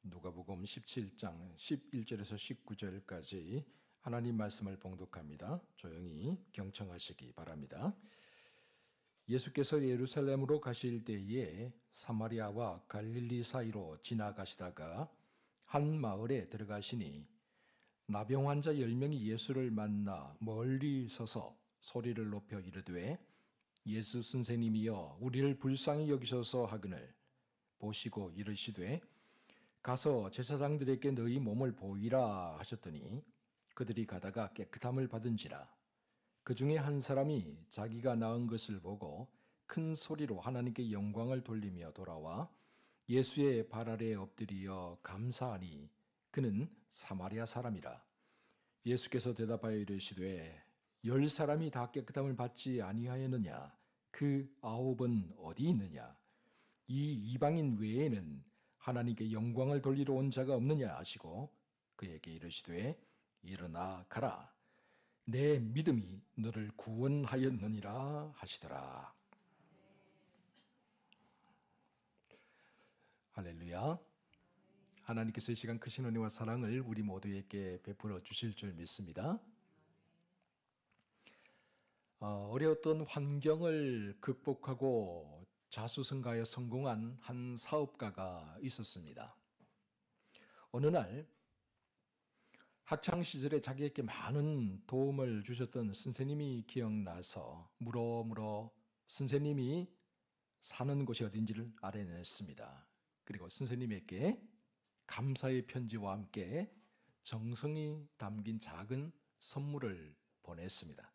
누가복음 17장 11절에서 19절까지 하나님 말씀을 봉독합니다. 조용히 경청하시기 바랍니다. 예수께서 예루살렘으로 가실 때에 사마리아와 갈릴리 사이로 지나가시다가 한 마을에 들어가시니 나병 환자 10명이 예수를 만나 멀리 서서 소리를 높여 이르되 예수 선생님이여 우리를 불쌍히 여기소서 하거늘 보시고 이르시되 가서 제사장들에게 너희 몸을 보이라 하셨더니 그들이 가다가 깨끗함을 받은지라. 그 중에 한 사람이 자기가 나은 것을 보고 큰 소리로 하나님께 영광을 돌리며 돌아와 예수의 발 아래에 엎드리어 감사하니 그는 사마리아 사람이라. 예수께서 대답하여 이르시되 10사람이 다 깨끗함을 받지 아니하였느냐? 그 9은 어디 있느냐? 이 이방인 외에는 하나님께 영광을 돌리러 온 자가 없느냐 하시고 그에게 이르시되 일어나 가라. 내 믿음이 너를 구원하였느니라 하시더라. 할렐루야. 하나님께서 이 시간 크신 은혜와 사랑을 우리 모두에게 베풀어 주실 줄 믿습니다. 어려웠던 환경을 극복하고 자수성가에 성공한 한 사업가가 있었습니다. 어느 날 학창시절에 자기에게 많은 도움을 주셨던 선생님이 기억나서 물어 선생님이 사는 곳이 어딘지를 알아냈습니다. 그리고 선생님에게 감사의 편지와 함께 정성이 담긴 작은 선물을 보냈습니다.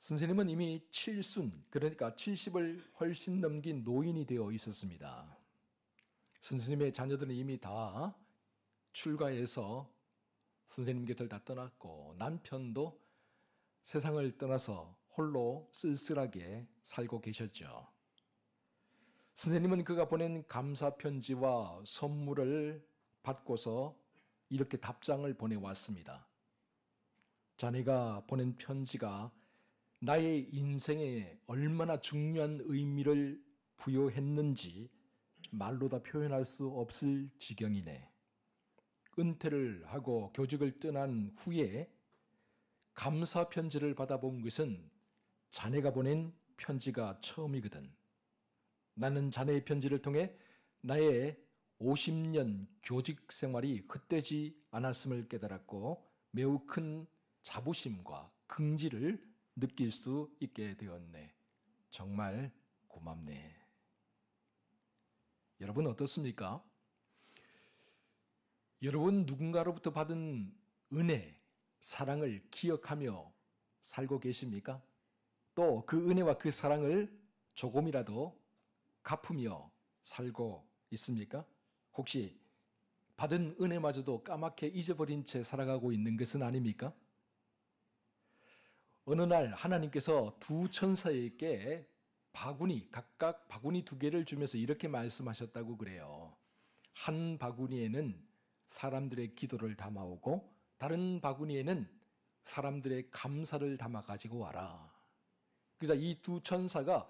선생님은 이미 칠순, 그러니까 70을 훨씬 넘긴 노인이 되어 있었습니다. 선생님의 자녀들은 이미 다 출가해서 선생님 곁을 다 떠났고 남편도 세상을 떠나서 홀로 쓸쓸하게 살고 계셨죠. 선생님은 그가 보낸 감사 편지와 선물을 받고서 이렇게 답장을 보내왔습니다. 자네가 보낸 편지가 나의 인생에 얼마나 중요한 의미를 부여했는지 말로 다 표현할 수 없을 지경이네. 은퇴를 하고 교직을 떠난 후에 감사 편지를 받아본 것은 자네가 보낸 편지가 처음이거든. 나는 자네의 편지를 통해 나의 50년 교직 생활이 헛되지 않았음을 깨달았고 매우 큰 자부심과 긍지를 느낄 수 있게 되었네. 정말 고맙네. 여러분 어떻습니까? 여러분 누군가로부터 받은 은혜, 사랑을 기억하며 살고 계십니까? 또 그 은혜와 그 사랑을 조금이라도 갚으며 살고 있습니까? 혹시 받은 은혜마저도 까맣게 잊어버린 채 살아가고 있는 것은 아닙니까? 어느 날 하나님께서 두 천사에게 각각 바구니 2개를 주면서 이렇게 말씀하셨다고 그래요. 한 바구니에는 사람들의 기도를 담아오고 다른 바구니에는 사람들의 감사를 담아 가지고 와라. 그래서 이 두 천사가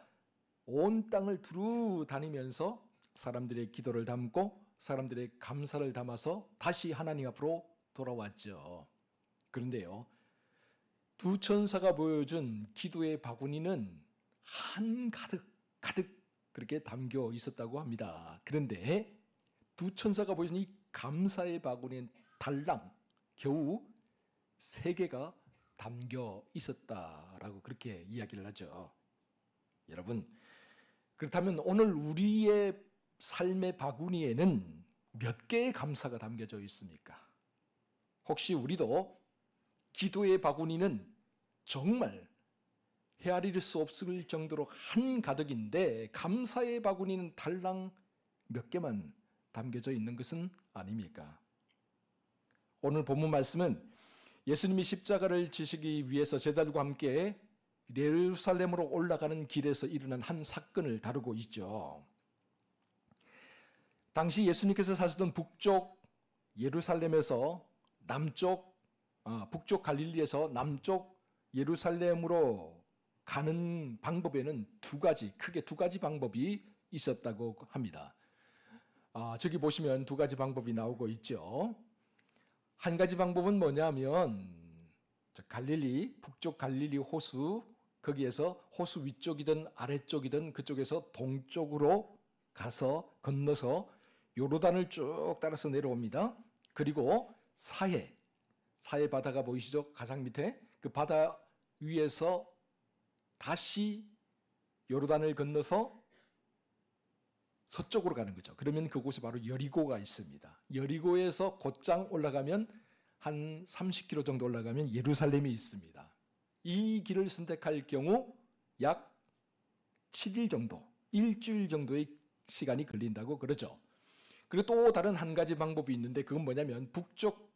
온 땅을 두루 다니면서 사람들의 기도를 담고 사람들의 감사를 담아서 다시 하나님 앞으로 돌아왔죠. 그런데요, 두 천사가 보여준 기도의 바구니는 한가득 그렇게 담겨 있었다고 합니다. 그런데 두 천사가 보여준 이 감사의 바구니는 달랑 겨우 3개가 담겨 있었다라고 그렇게 이야기를 하죠. 여러분, 그렇다면 오늘 우리의 삶의 바구니에는 몇 개의 감사가 담겨져 있습니까? 혹시 우리도 기도의 바구니는 정말 헤아릴 수 없을 정도로 한가득인데 감사의 바구니는 달랑 몇 개만 담겨져 있는 것은 아닙니까? 오늘 본문 말씀은 예수님이 십자가를 지시기 위해서 제자들과 함께 예루살렘으로 올라가는 길에서 일어난 한 사건을 다루고 있죠. 당시 예수님께서 사시던 북쪽 예루살렘에서 북쪽 갈릴리에서 남쪽 예루살렘으로 가는 방법에는 크게 두 가지 방법이 있었다고 합니다. 저기 보시면 두 가지 방법이 나오고 있죠. 한 가지 방법은 뭐냐면 갈릴리, 북쪽 갈릴리 호수, 거기에서 호수 위쪽이든 아래쪽이든 그쪽에서 동쪽으로 가서 건너서 요르단을 쭉 따라서 내려옵니다. 그리고 사해 바다가 보이시죠? 가장 밑에 그 바다 위에서 다시 요르단을 건너서 서쪽으로 가는 거죠. 그러면 그곳에 바로 여리고가 있습니다. 여리고에서 곧장 올라가면 한 30km 정도 올라가면 예루살렘이 있습니다. 이 길을 선택할 경우 약 7일 정도, 일주일 정도의 시간이 걸린다고 그러죠. 그리고 또 다른 한 가지 방법이 있는데 그건 뭐냐면 북쪽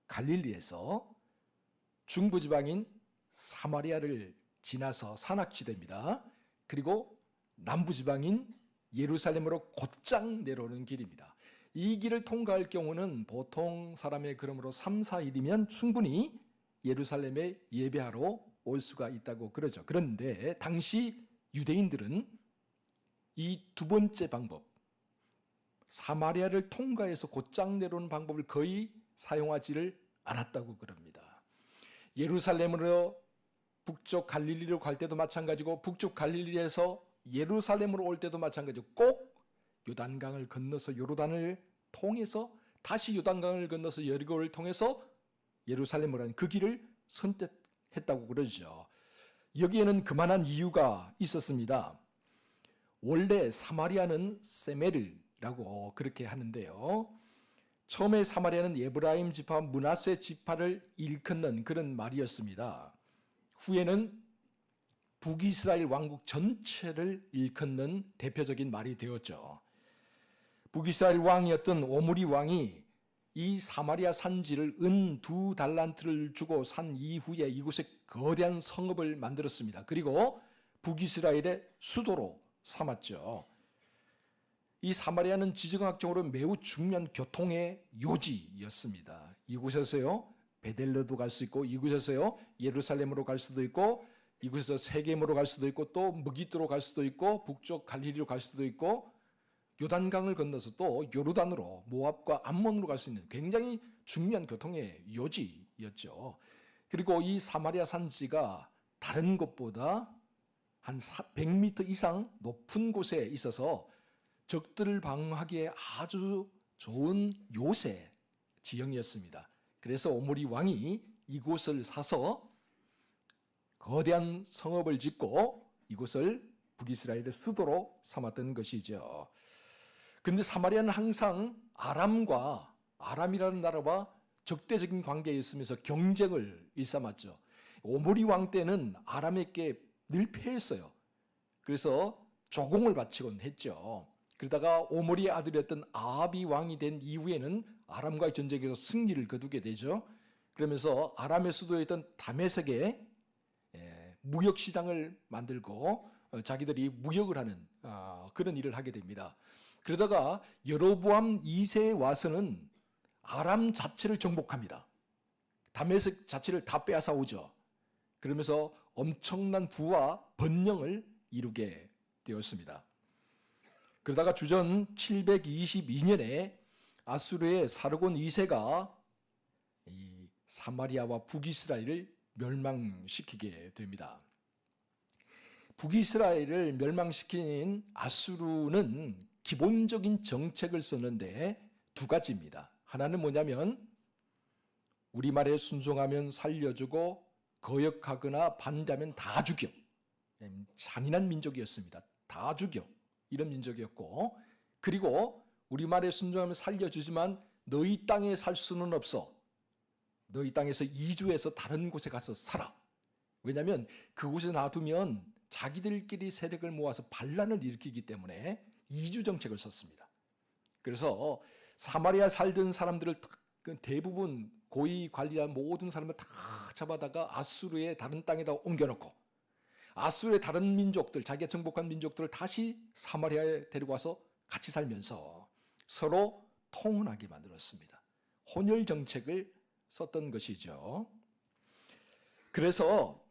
갈릴리에서 중부지방인 사마리아를 지나서 산악지대입니다. 그리고 남부지방인 예루살렘으로 곧장 내려오는 길입니다. 이 길을 통과할 경우는 보통 사람의 걸음으로 3, 4일이면 충분히 예루살렘에 예배하러 올 수가 있다고 그러죠. 그런데 당시 유대인들은 이 두 번째 방법, 사마리아를 통과해서 곧장 내려오는 방법을 거의 사용하지를 않았다고 그럽니다. 예루살렘으로 북쪽 갈릴리로 갈 때도 마찬가지고 북쪽 갈릴리에서 예루살렘으로 올 때도 마찬가지고 꼭 요단강을 건너서 요르단을 통해서 다시 요단강을 건너서 여리고를 통해서 예루살렘으로 가는 그 길을 선택했다고 그러죠. 여기에는 그만한 이유가 있었습니다. 원래 사마리아는 세메르라고 그렇게 하는데요. 처음에 사마리아는 에브라임 지파, 므낫세 지파를 일컫는 그런 말이었습니다. 후에는 북이스라엘 왕국 전체를 일컫는 대표적인 말이 되었죠. 북이스라엘 왕이었던 오므리 왕이 이 사마리아 산지를 은 2달란트를 주고 산 이후에 이곳에 거대한 성읍을 만들었습니다. 그리고 북이스라엘의 수도로 삼았죠. 이 사마리아는 지정학적으로 매우 중요한 교통의 요지였습니다. 이곳에서요 베델로도 갈 수 있고 이곳에서요 예루살렘으로 갈 수도 있고 이곳에서 세겜으로 갈 수도 있고 또 무기도로 갈 수도 있고 북쪽 갈릴리로 갈 수도 있고 요단강을 건너서 또 요르단으로 모압과 암몬으로 갈 수 있는 굉장히 중요한 교통의 요지였죠. 그리고 이 사마리아 산지가 다른 곳보다 한 100m 이상 높은 곳에 있어서 적들을 방어하기에 아주 좋은 요새 지형이었습니다. 그래서 오므리 왕이 이곳을 사서 거대한 성읍을 짓고 이곳을 북이스라엘의 수도로 삼았던 것이죠. 그런데 사마리아는 항상 아람이라는 나라와 적대적인 관계에 있으면서 경쟁을 일삼았죠. 오므리 왕 때는 아람에게 늘 패했어요. 그래서 조공을 바치곤 했죠. 그러다가 오므리의 아들이었던 아합이 왕이 된 이후에는 아람과의 전쟁에서 승리를 거두게 되죠. 그러면서 아람의 수도였던 다메섹에 무역시장을 만들고 자기들이 무역을 하는 그런 일을 하게 됩니다. 그러다가 여로보암 2세에 와서는 아람 자체를 정복합니다. 다메섹 자체를 다 빼앗아 오죠. 그러면서 엄청난 부와 번영을 이루게 되었습니다. 그러다가 주전 722년에 아수르의 사르곤 2세가 이 사마리아와 북이스라엘을 멸망시키게 됩니다. 북이스라엘을 멸망시킨 아수르는 기본적인 정책을 썼는데 두 가지입니다. 하나는 뭐냐면 우리말에 순종하면 살려주고 거역하거나 반대하면 다 죽여. 잔인한 민족이었습니다. 다 죽여. 이런 민족이었고, 그리고 우리말에 순종하면 살려주지만 너희 땅에 살 수는 없어. 너희 땅에서 이주해서 다른 곳에 가서 살아. 왜냐하면 그곳에 놔두면 자기들끼리 세력을 모아서 반란을 일으키기 때문에 이주 정책을 썼습니다. 그래서 사마리아 살던 사람들을 대부분 고위 관리한 모든 사람을 다 잡아다가 아수르의 다른 땅에다 옮겨놓고 아수르의 다른 민족들, 자기가 정복한 민족들을 다시 사마리아에 데리고 와서 같이 살면서 서로 통혼하게 만들었습니다. 혼혈 정책을 썼던 것이죠. 그래서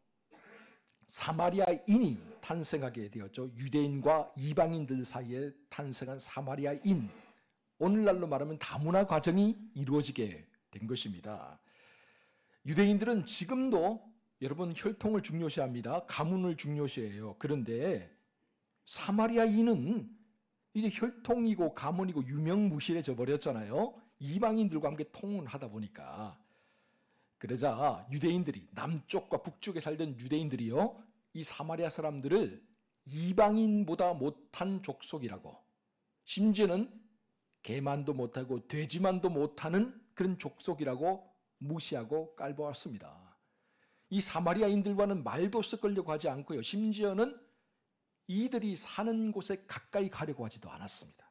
사마리아인이 탄생하게 되었죠. 유대인과 이방인들 사이에 탄생한 사마리아인, 오늘날로 말하면 다문화 과정이 이루어지게 된 것입니다. 유대인들은 지금도 여러분 혈통을 중요시합니다. 가문을 중요시해요. 그런데 사마리아인은 이제 혈통이고 가문이고 유명무실해져 버렸잖아요. 이방인들과 함께 통혼하다 보니까. 그러자 유대인들이, 남쪽과 북쪽에 살던 유대인들이요, 이 사마리아 사람들을 이방인보다 못한 족속이라고, 심지어는 개만도 못하고 돼지만도 못하는 그런 족속이라고 무시하고 깔보았습니다. 이 사마리아인들과는 말도 섞으려고 하지 않고요, 심지어는 이들이 사는 곳에 가까이 가려고 하지도 않았습니다.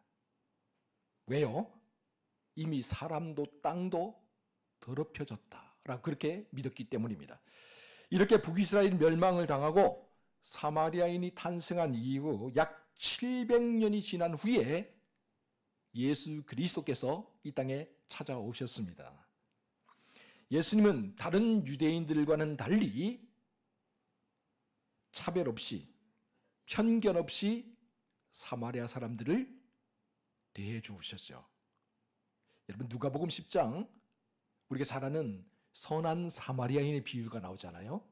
왜요? 이미 사람도 땅도 더럽혀졌다라고 그렇게 믿었기 때문입니다. 이렇게 북이스라엘 멸망을 당하고 사마리아인이 탄생한 이후 약 700년이 지난 후에 예수 그리스도께서 이 땅에 찾아오셨습니다. 예수님은 다른 유대인들과는 달리 차별 없이, 편견 없이 사마리아 사람들을 대해 주셨죠. 여러분, 누가복음 10장 우리가 잘 아는 선한 사마리아인의 비유가 나오잖아요.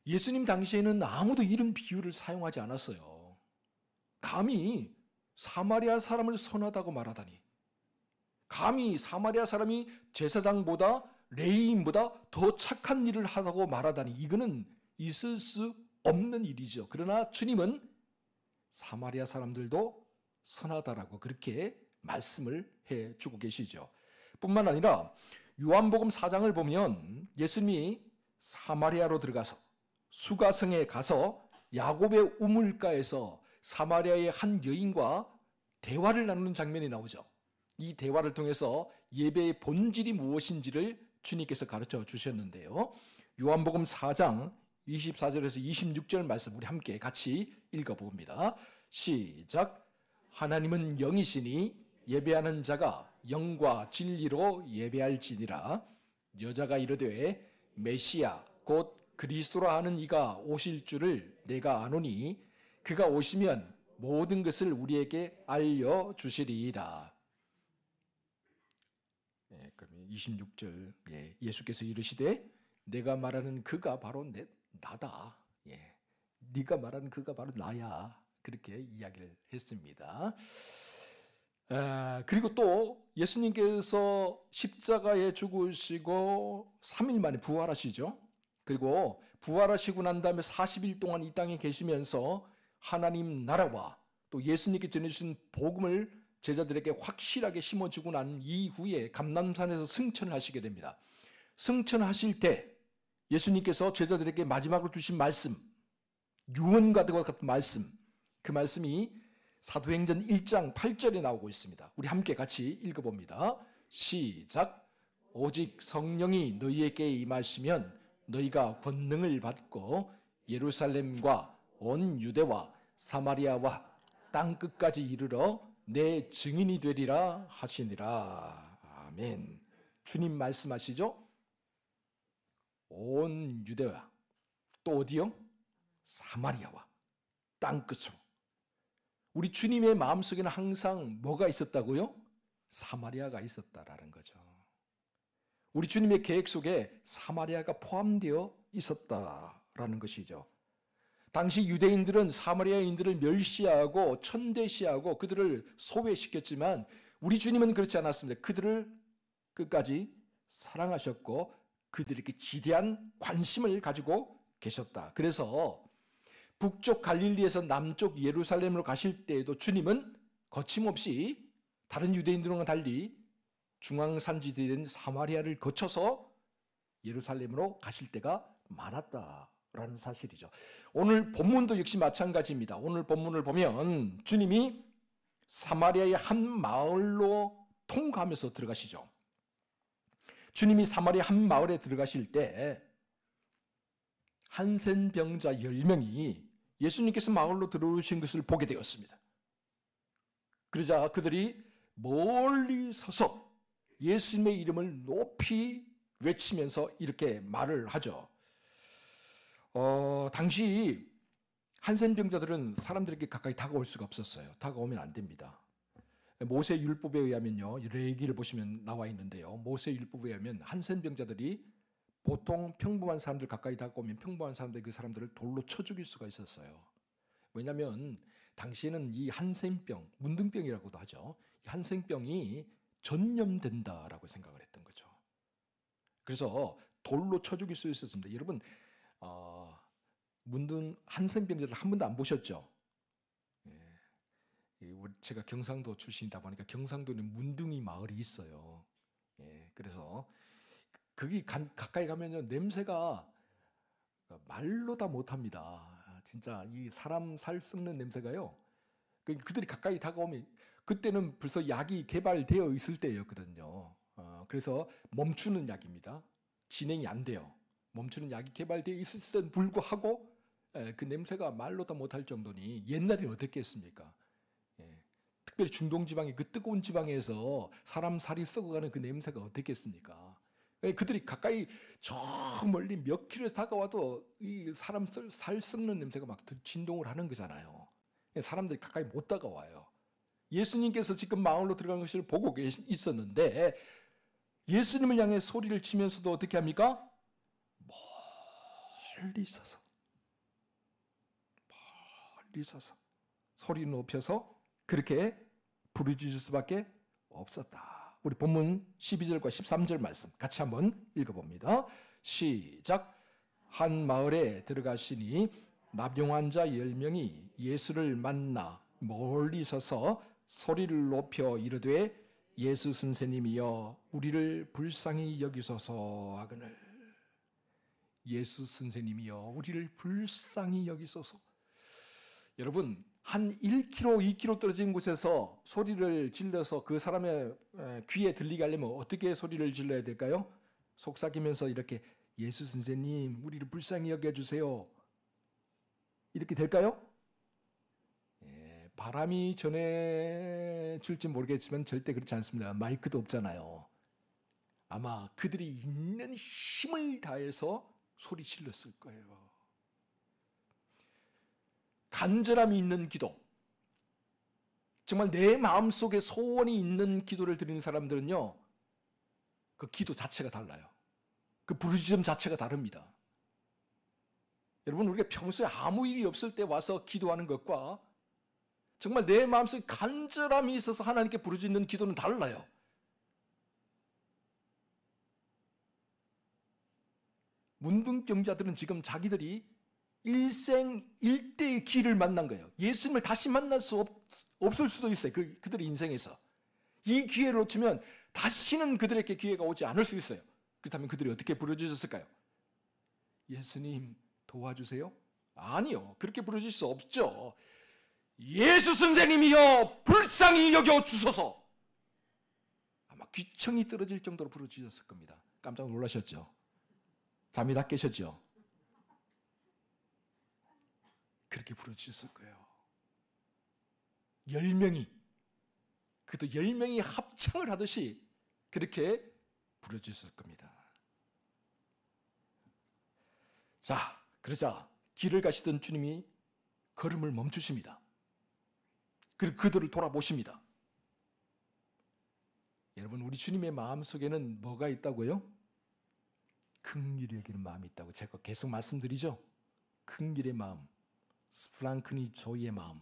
예수님 당시에는 아무도 이런 비유를 사용하지 않았어요. 감히 사마리아 사람을 선하다고 말하다니, 감히 사마리아 사람이 제사장보다 레위인보다 더 착한 일을 하다고 말하다니, 이거는 있을 수 없는 일이죠. 그러나 주님은 사마리아 사람들도 선하다라고 그렇게 말씀을 해주고 계시죠. 뿐만 아니라 요한복음 4장을 보면 예수님이 사마리아로 들어가서 수가성에 가서 야곱의 우물가에서 사마리아의 한 여인과 대화를 나누는 장면이 나오죠. 이 대화를 통해서 예배의 본질이 무엇인지를 주님께서 가르쳐 주셨는데요. 요한복음 4장 24절에서 26절 말씀 우리 함께 같이 읽어봅니다. 시작. 하나님은 영이시니 예배하는 자가 영과 진리로 예배할지니라. 여자가 이르되 메시아 곧 그리스도라 하는 이가 오실 줄을 내가 아노니 그가 오시면 모든 것을 우리에게 알려주시리이다. 26절, 예수께서 이르시되 내가 말하는 그가 바로 나다. 네가 말하는 그가 바로 나야. 그렇게 이야기를 했습니다. 그리고 또 예수님께서 십자가에 죽으시고 3일 만에 부활하시죠. 그리고 부활하시고 난 다음에 40일 동안 이 땅에 계시면서 하나님 나라와 또 예수님께 전해주신 복음을 제자들에게 확실하게 심어주고 난 이후에 감람산에서 승천을 하시게 됩니다. 승천하실 때 예수님께서 제자들에게 마지막으로 주신 말씀, 유언과도 같은 말씀, 그 말씀이 사도행전 1장 8절에 나오고 있습니다. 우리 함께 같이 읽어봅니다. 시작. 오직 성령이 너희에게 임하시면 너희가 권능을 받고 예루살렘과 온 유대와 사마리아와 땅끝까지 이르러 내 증인이 되리라 하시니라. 아멘. 주님 말씀하시죠? 온 유대와 또 어디요? 사마리아와 땅끝으로. 우리 주님의 마음속에는 항상 뭐가 있었다고요? 사마리아가 있었다라는 거죠. 우리 주님의 계획 속에 사마리아가 포함되어 있었다라는 것이죠. 당시 유대인들은 사마리아인들을 멸시하고 천대시하고 그들을 소외시켰지만 우리 주님은 그렇지 않았습니다. 그들을 끝까지 사랑하셨고 그들에게 지대한 관심을 가지고 계셨다. 그래서 북쪽 갈릴리에서 남쪽 예루살렘으로 가실 때에도 주님은 거침없이 다른 유대인들과 달리 중앙산지대인 사마리아를 거쳐서 예루살렘으로 가실 때가 많았다라는 사실이죠. 오늘 본문도 역시 마찬가지입니다. 오늘 본문을 보면 주님이 사마리아의 한 마을로 통과하면서 들어가시죠. 주님이 사마리아 한 마을에 들어가실 때 한센병자 10명이 예수님께서 마을로 들어오신 것을 보게 되었습니다. 그러자 그들이 멀리 서서 예수님의 이름을 높이 외치면서 이렇게 말을 하죠. 당시 한센병자들은 사람들에게 가까이 다가올 수가 없었어요. 다가오면 안 됩니다. 모세 율법에 의하면요, 레위기를 보시면 나와 있는데요, 모세 율법에 의하면 한센병자들이 보통 평범한 사람들 가까이 다가오면 평범한 사람들이 그 사람들을 돌로 쳐 죽일 수가 있었어요. 왜냐하면 당시에는 이 한센병, 문둥병이라고도 하죠. 이 한센병이 전염된다라고 생각을 했던 거죠. 그래서 돌로 쳐 죽일 수 있었습니다. 여러분, 문둥 한센병자들 한 번도 안 보셨죠? 제가 경상도 출신이다 보니까 경상도는 문둥이 마을이 있어요. 그래서 거기 가까이 가면요, 냄새가 말로 다 못합니다. 진짜 이 사람 살 썩는 냄새가요. 그들이 가까이 다가오면, 그때는 벌써 약이 개발되어 있을 때였거든요. 그래서 멈추는 약입니다. 진행이 안 돼요. 멈추는 약이 개발되어 있을 때는 불구하고 그 냄새가 말로 다 못할 정도니 옛날에 어떻겠습니까? 특별히 중동지방의 그 뜨거운 지방에서 사람 살이 썩어가는 그 냄새가 어떻겠습니까? 그들이 가까이 저 멀리 몇 킬로에서 다가와도 이 사람 살 썩는 냄새가 막 진동을 하는 거잖아요. 사람들이 가까이 못 다가와요. 예수님께서 지금 마을로 들어가는 것을 보고 있었는데 예수님을 향해 소리를 치면서도 어떻게 합니까? 멀리 있어서 소리를 높여서 그렇게 부르짖을 수밖에 없었다. 우리 본문 12절과 13절 말씀 같이 한번 읽어봅니다. 시작. 한 마을에 들어가시니 납용한 자 10명이 예수를 만나 멀리 서서 소리를 높여 이르되 예수 선생님이여 우리를 불쌍히 여기소서 하거늘. 예수 선생님이여 우리를 불쌍히 여기소서. 여러분, 한 1km, 2km 떨어진 곳에서 소리를 질러서 그 사람의 귀에 들리게 하려면 어떻게 소리를 질러야 될까요? 속삭이면서 이렇게 예수 선생님 우리를 불쌍히 여겨주세요. 이렇게 될까요? 바람이 전해줄지 모르겠지만 절대 그렇지 않습니다. 마이크도 없잖아요. 아마 그들이 있는 힘을 다해서 소리 질렀을 거예요. 간절함이 있는 기도, 정말 내 마음속에 소원이 있는 기도를 드리는 사람들은요, 그 기도 자체가 달라요. 그 부르짖음 자체가 다릅니다. 여러분, 우리가 평소에 아무 일이 없을 때 와서 기도하는 것과 정말 내 마음속에 간절함이 있어서 하나님께 부르짖는 기도는 달라요. 문둥병자들은 지금 자기들이 일생일대의 기회를 만난 거예요. 예수님을 다시 만날 수 없을 수도 있어요. 그들의 인생에서. 이 기회를 놓치면 다시는 그들에게 기회가 오지 않을 수 있어요. 그렇다면 그들이 어떻게 부르짖었을까요? 예수님 도와주세요? 아니요. 그렇게 부르짖을 수 없죠. 예수 선생님이여 불쌍히 여겨 주소서. 아마 귀청이 떨어질 정도로 부르짖었을 겁니다. 깜짝 놀라셨죠? 잠이 다 깨셨죠? 그렇게 부르짖었을 거예요. 10명이, 그도 10명이 합창을 하듯이 그렇게 부르짖었을 겁니다. 자, 그러자 길을 가시던 주님이 걸음을 멈추십니다. 그리고 그들을 돌아보십니다. 여러분, 우리 주님의 마음속에는 뭐가 있다고요? 긍휼히 여기는 마음이 있다고 제가 계속 말씀드리죠. 긍휼의 마음, 프랑크니 조이의 마음,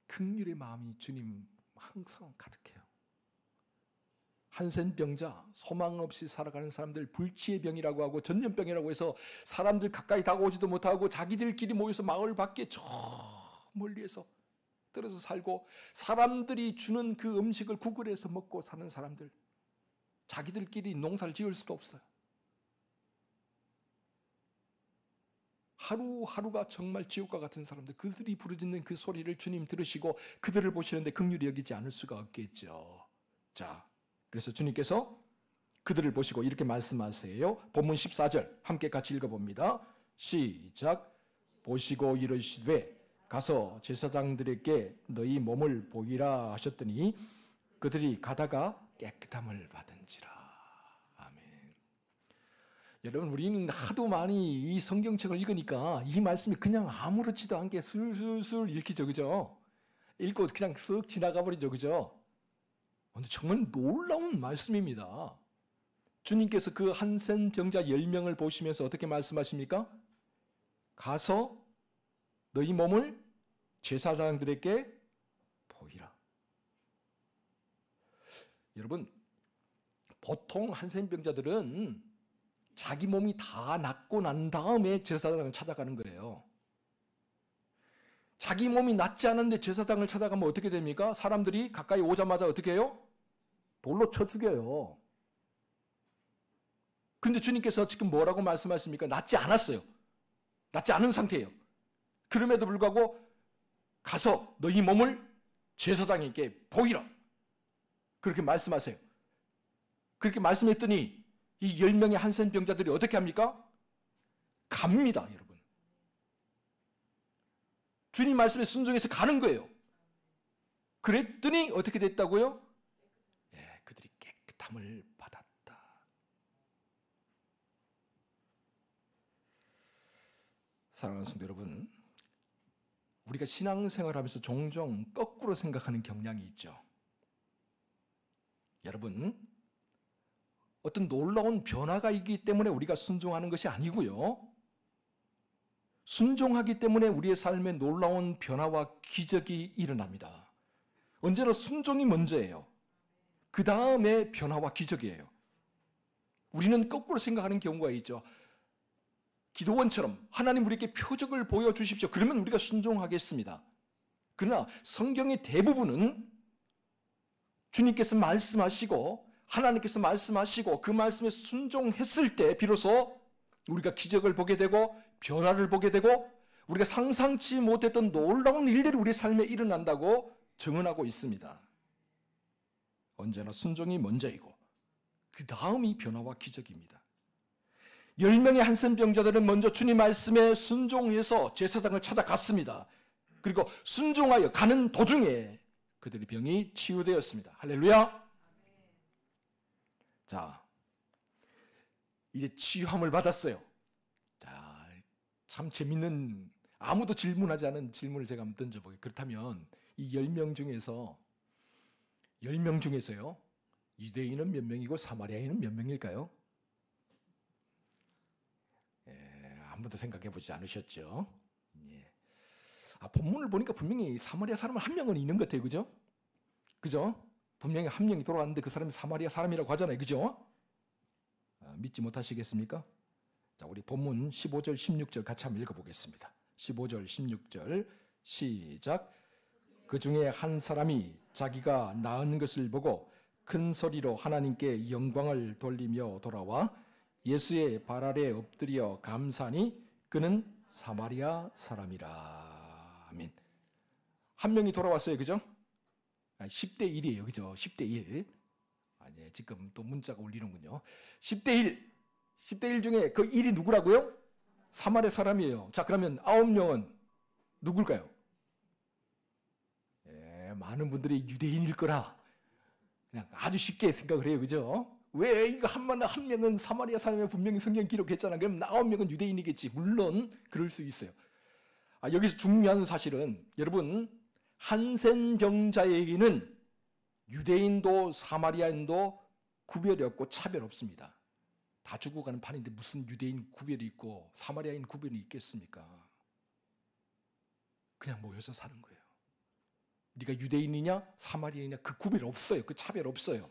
긍휼의 마음이 주님 항상 가득해요. 한센병자, 소망 없이 살아가는 사람들, 불치의 병이라고 하고 전염병이라고 해서 사람들 가까이 다가오지도 못하고 자기들끼리 모여서 마을 밖에 저 멀리에서 떨어져 살고 사람들이 주는 그 음식을 구걸해서 먹고 사는 사람들, 자기들끼리 농사를 지을 수도 없어요. 하루하루가 정말 지옥과 같은 사람들, 그들이 부르짖는 그 소리를 주님 들으시고 그들을 보시는데 긍휼히 여기지 않을 수가 없겠죠. 자, 그래서 주님께서 그들을 보시고 이렇게 말씀하세요. 본문 14절 함께 같이 읽어봅니다. 시작. 보시고 이르시되 가서 제사장들에게 너희 몸을 보이라 하셨더니 그들이 가다가 깨끗함을 받은지라. 아멘. 여러분, 우리는 하도 많이 이 성경책을 읽으니까 이 말씀이 그냥 아무렇지도 않게 술술술 읽히죠, 그죠? 읽고 그냥 쓱 지나가 버리죠, 그죠? 정말 놀라운 말씀입니다. 주님께서 그 한센 병자 10명을 보시면서 어떻게 말씀하십니까? 가서 너희 몸을 제사장들에게 보이라. 여러분, 보통 한센 병자들은 자기 몸이 다 낫고 난 다음에 제사장을 찾아가는 거예요. 자기 몸이 낫지 않은데 제사장을 찾아가면 어떻게 됩니까? 사람들이 가까이 오자마자 어떻게 해요? 돌로 쳐 죽여요. 그런데 주님께서 지금 뭐라고 말씀하십니까? 낫지 않았어요. 낫지 않은 상태예요. 그럼에도 불구하고 가서 너희 몸을 제사장에게 보이라. 그렇게 말씀하세요. 그렇게 말씀했더니 이 10명의 한센 병자들이 어떻게 합니까? 갑니다, 여러분. 주님 말씀에 순종해서 가는 거예요. 그랬더니 어떻게 됐다고요? 예, 그들이 깨끗함을 받았다. 사랑하는 성도 여러분, 우리가 신앙생활하면서 종종 거꾸로 생각하는 경향이 있죠. 여러분, 어떤 놀라운 변화가 있기 때문에 우리가 순종하는 것이 아니고요. 순종하기 때문에 우리의 삶에 놀라운 변화와 기적이 일어납니다. 언제나 순종이 먼저예요. 그 다음에 변화와 기적이에요. 우리는 거꾸로 생각하는 경우가 있죠. 기도원처럼 하나님 우리에게 표적을 보여주십시오. 그러면 우리가 순종하겠습니다. 그러나 성경의 대부분은 주님께서 말씀하시고 하나님께서 말씀하시고 그 말씀에 순종했을 때 비로소 우리가 기적을 보게 되고 변화를 보게 되고 우리가 상상치 못했던 놀라운 일들이 우리 삶에 일어난다고 증언하고 있습니다. 언제나 순종이 먼저이고 그 다음이 변화와 기적입니다. 10명의 한센 병자들은 먼저 주님 말씀에 순종해서 제사장을 찾아갔습니다. 그리고 순종하여 가는 도중에 그들의 병이 치유되었습니다. 할렐루야. 자, 이제 치유함을 받았어요. 자, 참 재밌는, 아무도 질문하지 않은 질문을 제가 한번 던져보게요. 그렇다면 이 10명 중에서 10명 중에서요, 유대인은 몇 명이고 사마리아인은 몇 명일까요? 한 번도 생각해 보지 않으셨죠? 예. 본문을 보니까 분명히 사마리아 사람 한 명은 있는 것 같아요. 그죠? 그죠? 분명히 한 명이 돌아왔는데 그 사람이 사마리아 사람이라고 하잖아요. 그죠? 믿지 못하시겠습니까? 자, 우리 본문 15절, 16절 같이 한번 읽어보겠습니다. 15절, 16절 시작. 그 중에 한 사람이 자기가 낳은 것을 보고 큰 소리로 하나님께 영광을 돌리며 돌아와 예수의 발 아래 엎드려 감사하니 그는 사마리아 사람이라. 아멘. 한 명이 돌아왔어요. 그죠? 10대 1이에요. 그죠? 10대 1. 네, 지금 또 문자가 울리는군요. 10대 1. 10대 1 중에 그 1이 누구라고요? 사마리아 사람이에요. 자, 그러면 9명은 누굴까요? 많은 분들이 유대인일 거라 그냥 아주 쉽게 생각을 해요. 그죠? 왜 이거 한 명은 사마리아 사람이 분명히 성경 기록했잖아. 그럼 9명은 유대인이겠지. 물론 그럴 수 있어요. 여기서 중요한 사실은 여러분, 한센 병자에게는 유대인도 사마리아인도 구별이 없고 차별 없습니다. 다 죽어가는 판인데 무슨 유대인 구별이 있고 사마리아인 구별이 있겠습니까? 그냥 모여서 사는 거예요. 네가 유대인이냐 사마리아인이냐 그 구별 없어요. 그 차별 없어요.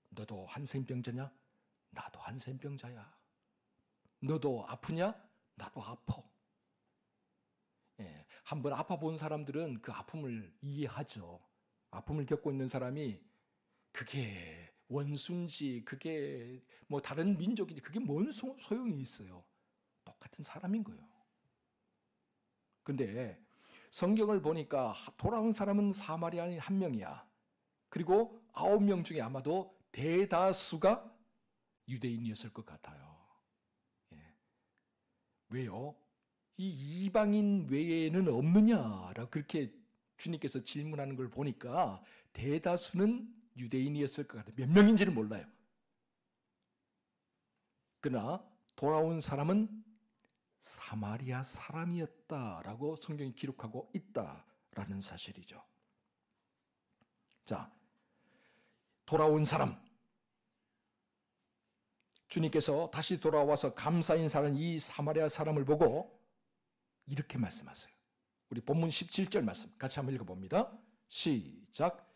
너도 한센병자냐? 나도 한센병자야. 너도 아프냐? 나도 아파. 예, 한번 아파본 사람들은 그 아픔을 이해하죠. 아픔을 겪고 있는 사람이 그게 원수인지 그게 뭐 다른 민족인지 그게 뭔 소용이 있어요. 똑같은 사람인 거예요. 근데 성경을 보니까 돌아온 사람은 사마리아인 한 명이야. 그리고 9명 중에 아마도 대다수가 유대인이었을 것 같아요. 예. 왜요? 이 이방인 외에는 없느냐라고 그렇게 주님께서 질문하는 걸 보니까 대다수는 유대인이었을 것 같아요. 몇 명인지는 몰라요. 그러나 돌아온 사람은 사마리아 사람이었다라고 성경이 기록하고 있다라는 사실이죠. 자, 돌아온 사람. 주님께서 다시 돌아와서 감사 인사하는 이 사마리아 사람을 보고 이렇게 말씀하세요. 우리 본문 17절 말씀 같이 한번 읽어봅니다. 시작.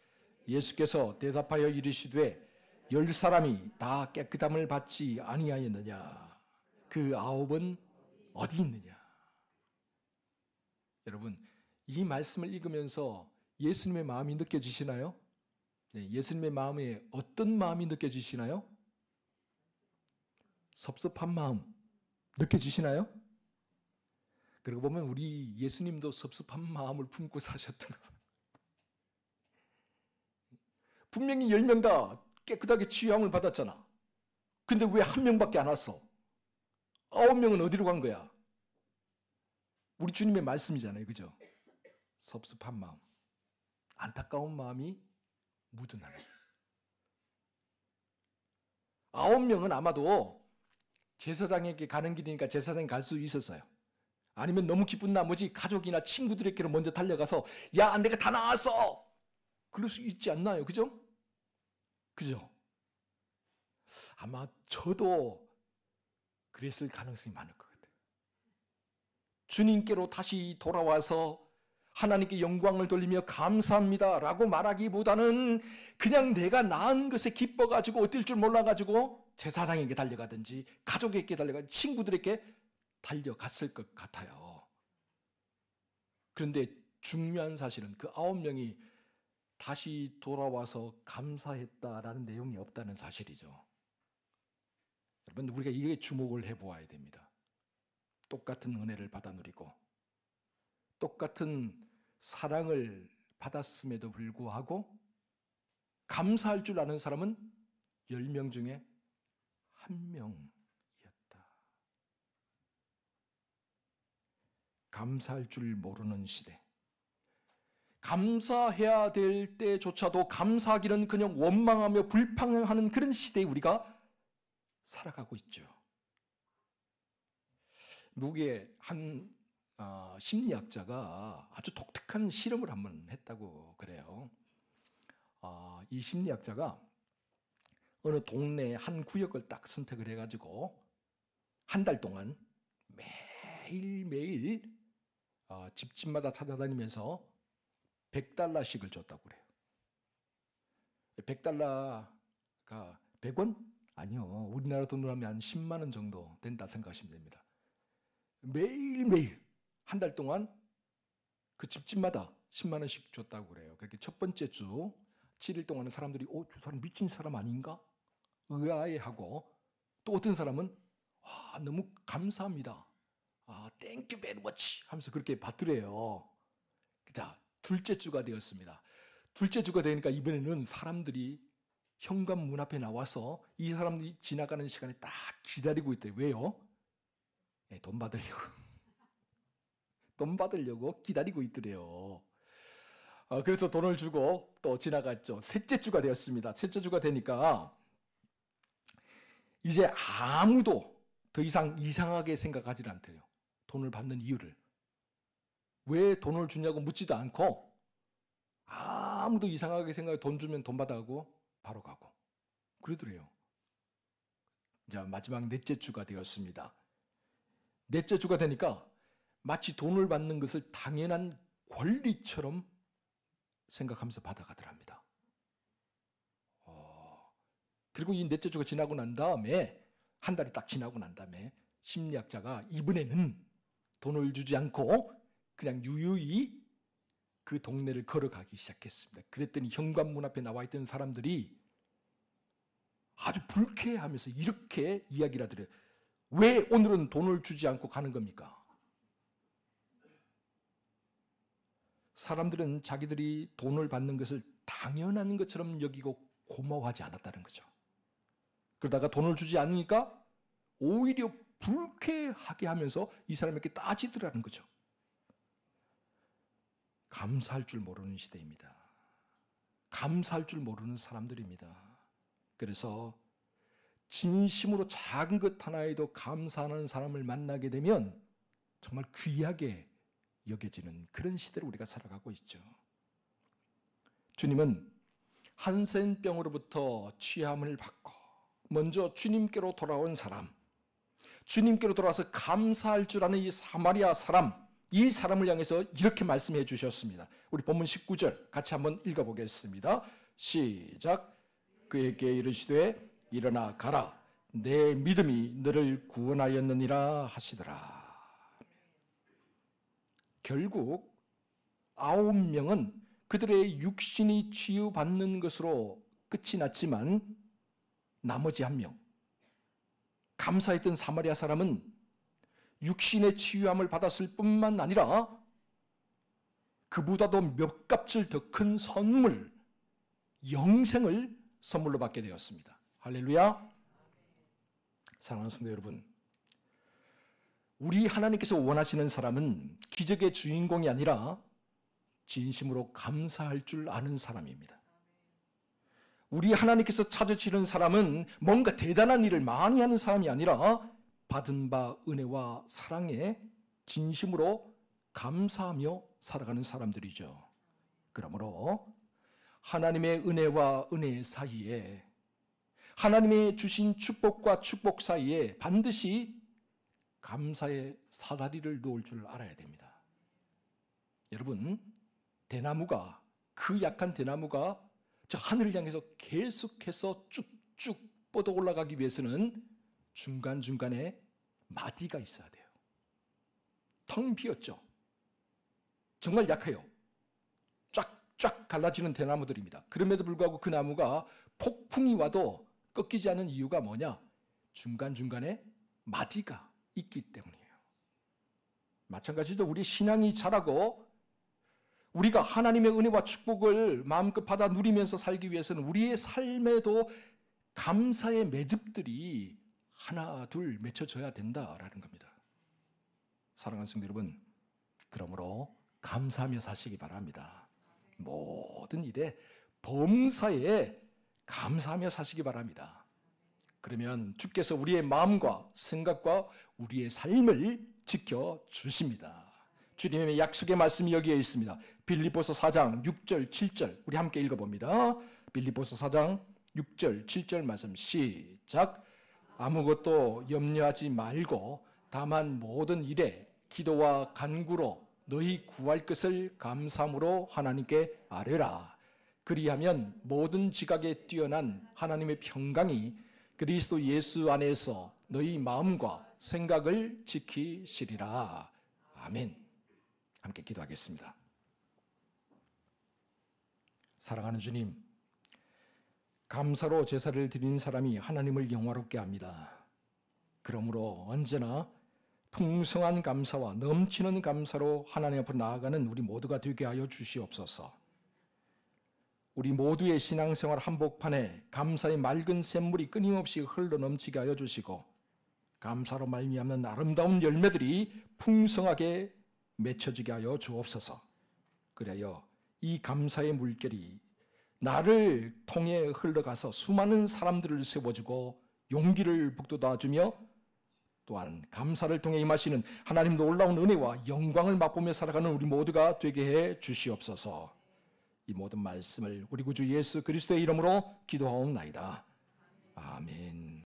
예수께서 대답하여 이르시되 10사람이 다 깨끗함을 받지 아니하였느냐? 그 9은 어디 있느냐? 여러분, 이 말씀을 읽으면서 예수님의 마음이 느껴지시나요? 네, 예수님의 마음에 어떤 마음이 느껴지시나요? 섭섭한 마음 느껴지시나요? 그러고 보면 우리 예수님도 섭섭한 마음을 품고 사셨던 거예요. 분명히 10명 다 깨끗하게 취함을 받았잖아. 근데 왜 한 명밖에 안 왔어? 9명은 어디로 간 거야? 우리 주님의 말씀이잖아요. 그죠? 섭섭한 마음, 안타까운 마음이 묻어나는 거예요. 9명은 아마도 제사장에게 가는 길이니까 제사장이 갈 수 있었어요. 아니면 너무 기쁜 나머지 가족이나 친구들에게로 먼저 달려가서 야, 내가 다 나왔어! 그럴 수 있지 않나요? 그죠? 그죠? 아마 저도 그랬을 가능성이 많을 것 같아요. 주님께로 다시 돌아와서 하나님께 영광을 돌리며 감사합니다 라고 말하기보다는 그냥 내가 나은 것에 기뻐가지고 어떨 줄 몰라가지고 제사장에게 달려가든지 가족에게 달려가든지 친구들에게 달려갔을 것 같아요. 그런데 중요한 사실은 그 9명이 다시 돌아와서 감사했다라는 내용이 없다는 사실이죠. 여러분, 우리가 이게 주목을 해보아야 됩니다. 똑같은 은혜를 받아 누리고 똑같은 사랑을 받았음에도 불구하고 감사할 줄 아는 사람은 10명 중에 1명이었다. 감사할 줄 모르는 시대. 감사해야 될 때조차도 감사하기는 그냥 원망하며 불평하는 그런 시대에 우리가 살아가고 있죠. 미국의 한 심리학자가 아주 독특한 실험을 한번 했다고 그래요. 이 심리학자가 어느 동네 한 구역을 딱 선택을 해가지고 한 달 동안 매일매일 집집마다 찾아다니면서 $100씩을 줬다고 그래요. 100달러가 100원? 아니요. 우리나라 돈으로 하면 한 10만 원 정도 된다 생각하시면 됩니다. 매일매일 한 달 동안 그 집집마다 10만 원씩 줬다고 그래요. 그렇게 첫 번째 주 7일 동안은 사람들이 저 사람 미친 사람 아닌가? 의아해하고 또 어떤 사람은 너무 감사합니다. 땡큐 베리 머치 하면서 그렇게 받더래요. 자, 둘째 주가 되었습니다. 둘째 주가 되니까 이번에는 사람들이 현관문 앞에 나와서 이 사람들이 지나가는 시간에 딱 기다리고 있대요. 왜요? 돈 받으려고. 돈 받으려고 기다리고 있더래요. 그래서 돈을 주고 또 지나갔죠. 셋째 주가 되었습니다. 셋째 주가 되니까 이제 아무도 더 이상 이상하게 생각하지 않대요. 돈을 받는 이유를. 왜 돈을 주냐고 묻지도 않고 아무도 이상하게 생각해. 돈 주면 돈 받아가고 바로 가고 그러더래요. 자, 마지막 넷째 주가 되었습니다. 넷째 주가 되니까 마치 돈을 받는 것을 당연한 권리처럼 생각하면서 받아가더랍니다. 그리고 이 넷째 주가 지나고 난 다음에 한 달이 딱 지나고 난 다음에 심리학자가 이번에는 돈을 주지 않고 그냥 유유히 그 동네를 걸어가기 시작했습니다. 그랬더니 현관문 앞에 나와 있던 사람들이 아주 불쾌해하면서 이렇게 이야기를 하더래요. 왜 오늘은 돈을 주지 않고 가는 겁니까? 사람들은 자기들이 돈을 받는 것을 당연한 것처럼 여기고 고마워하지 않았다는 거죠. 그러다가 돈을 주지 않으니까 오히려 불쾌하게 하면서 이 사람에게 따지더라는 거죠. 감사할 줄 모르는 시대입니다. 감사할 줄 모르는 사람들입니다. 그래서 진심으로 작은 것 하나에도 감사하는 사람을 만나게 되면 정말 귀하게 여겨지는 그런 시대를 우리가 살아가고 있죠. 주님은 한센병으로부터 취함을 받고 먼저 주님께로 돌아온 사람, 주님께로 돌아와서 감사할 줄 아는 이 사마리아 사람, 이 사람을 향해서 이렇게 말씀해 주셨습니다. 우리 본문 19절 같이 한번 읽어보겠습니다. 시작. 그에게 이르시되 일어나 가라, 내 믿음이 너를 구원하였느니라 하시더라. 결국 9명은 그들의 육신이 치유받는 것으로 끝이 났지만 나머지 1명, 감사했던 사마리아 사람은 육신의 치유함을 받았을 뿐만 아니라 그보다도 몇 값을 더 큰 선물, 영생을 선물로 받게 되었습니다. 할렐루야. 사랑하는 성도 여러분, 우리 하나님께서 원하시는 사람은 기적의 주인공이 아니라 진심으로 감사할 줄 아는 사람입니다. 우리 하나님께서 찾으시는 사람은 뭔가 대단한 일을 많이 하는 사람이 아니라 받은 바 은혜와 사랑에 진심으로 감사하며 살아가는 사람들이죠. 그러므로 하나님의 은혜와 은혜 사이에, 하나님의 주신 축복과 축복 사이에 반드시 감사의 사다리를 놓을 줄 알아야 됩니다. 여러분, 대나무가, 그 약한 대나무가 저 하늘을 향해서 계속해서 쭉쭉 뻗어 올라가기 위해서는 중간중간에 마디가 있어야 돼요. 텅 비었죠. 정말 약해요. 쫙쫙 갈라지는 대나무들입니다. 그럼에도 불구하고 그 나무가 폭풍이 와도 꺾이지 않는 이유가 뭐냐? 중간중간에 마디가 있기 때문이에요. 마찬가지로 우리 신앙이 자라고 우리가 하나님의 은혜와 축복을 마음껏 받아 누리면서 살기 위해서는 우리의 삶에도 감사의 매듭들이 하나 둘 맺혀져야 된다라는 겁니다. 사랑하는 성도 여러분, 그러므로 감사하며 사시기 바랍니다. 모든 일에 범사에 감사하며 사시기 바랍니다. 그러면 주께서 우리의 마음과 생각과 우리의 삶을 지켜주십니다. 주님의 약속의 말씀이 여기에 있습니다. 빌립보서 4장 6절 7절 우리 함께 읽어봅니다. 빌립보서 4장 6절 7절 말씀 시작. 아무것도 염려하지 말고 다만 모든 일에 기도와 간구로 너희 구할 것을 감사함으로 하나님께 아뢰라. 그리하면 모든 지각에 뛰어난 하나님의 평강이 그리스도 예수 안에서 너희 마음과 생각을 지키시리라. 아멘. 함께 기도하겠습니다. 사랑하는 주님, 감사로 제사를 드리는 사람이 하나님을 영화롭게 합니다. 그러므로 언제나 풍성한 감사와 넘치는 감사로 하나님 앞으로 나아가는 우리 모두가 되게 하여 주시옵소서. 우리 모두의 신앙생활 한복판에 감사의 맑은 샘물이 끊임없이 흘러넘치게 하여 주시고 감사로 말미암는 아름다운 열매들이 풍성하게 맺혀지게 하여 주옵소서. 그래야 이 감사의 물결이 나를 통해 흘러가서 수많은 사람들을 세워주고 용기를 북돋아주며 또한 감사를 통해 임하시는 하나님 놀라운 은혜와 영광을 맛보며 살아가는 우리 모두가 되게 해 주시옵소서. 이 모든 말씀을 우리 구주 예수 그리스도의 이름으로 기도하옵나이다. 아멘.